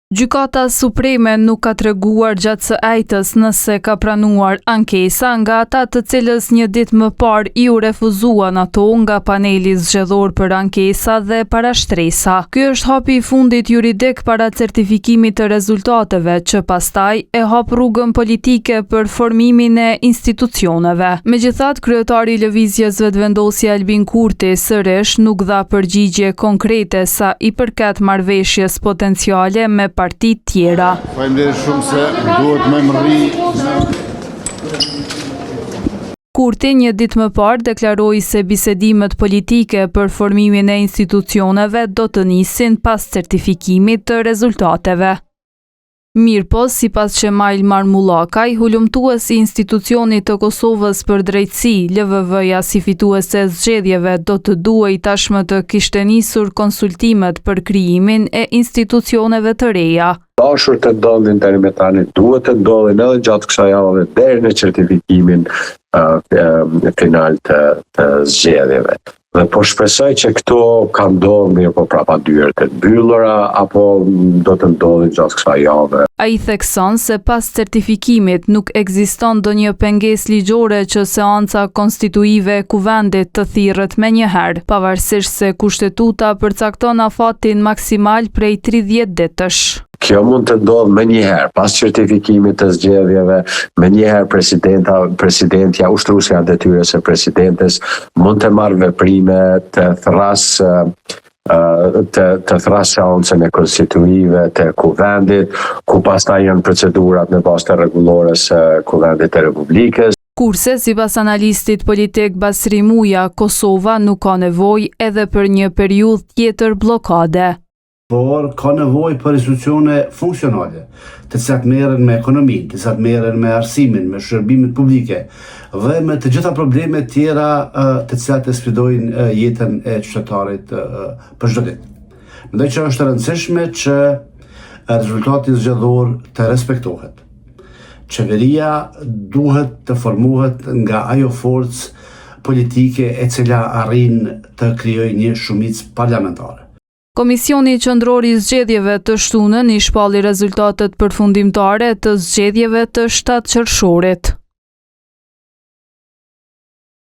Gjykata Supreme nuk ka treguar gjatë së ejtës nëse ka pranuar ankesa nga ata të cilës një ditë më parë i u refuzuan ato nga paneli zgjedhor për ankesa dhe parashtresa. Ky është hapi i fundit juridik para certifikimit të rezultateve që pastaj e hap rrugën politike për formimin e institucioneve. Megjithatë, kryetari i Lëvizjes Vetëvendosje Albin Kurti sërish nuk dha përgjigje konkrete sa i përket marrëveshjes potenciale me partitë tjera. Faleminderit shumë se duhet më rri. Kurti një ditë më parë deklaroi se bisedimet politike për formimin e institucioneve do të nisin pas certifikimit të rezultateve. Mirpo, sipas Qemail Marmullakaj, hulumtuesi i institucionit të Kosovës për drejtësi, LVV-ja si fituese e zgjedhjeve do të duhej tashmë të kishte nisur konsultimet për krijimin e institucioneve të reja. Dashur të ndodhin deri me tani, duhet të ndodhin edhe gjatë kësaj jave deri në certifikimin final të zgjedhjeve. Dhe po shpresoj që këto kanë ndodhur mirë, po prapa dyert të mbyllura apo do të ndodhin gjatë kësaj jave. Ai thekson se pas certifikimit nuk ekziston ndonjë pengesë ligjore që seanca konstituive e kuvendit të thirrët menjëherë, pavarësisht se kushtetuta përcakton afatin maksimal prej 30 ditësh. Kjo mund të ndodhë më njëherë, pas certifikimit të zgjedhjeve, më njëherë presidentja, ushtruesja e detyrës së presidentes mund të marrë veprime të thras seancën e konstituive të kuvendit, ku pastaj janë procedurat në bazë të rregullore së kuvendit të Republikës. Kurse, sipas analistit politik Basri Muja, Kosova nuk ka nevojë edhe për një periudhë tjetër bllokade. Por ka nevojë për institucione funksionale, të cilat merren me ekonominë, të cilat merren me arsimin, me shërbimet publike dhe me të gjitha problemet tjera të cilat e sfidojnë jetën e qytetarit për çdo ditë. Mendoj që është e rëndësishme që rezultati zgjedhor të respektohet. Qeveria duhet të formohet nga ajo forcë politike e cila arrin të krijojë një shumicë parlamentare. Komisioni Qendror i Zgjedhjeve të shtunën i shpalli rezultatet përfundimtare të zgjedhjeve të 7 qershorit.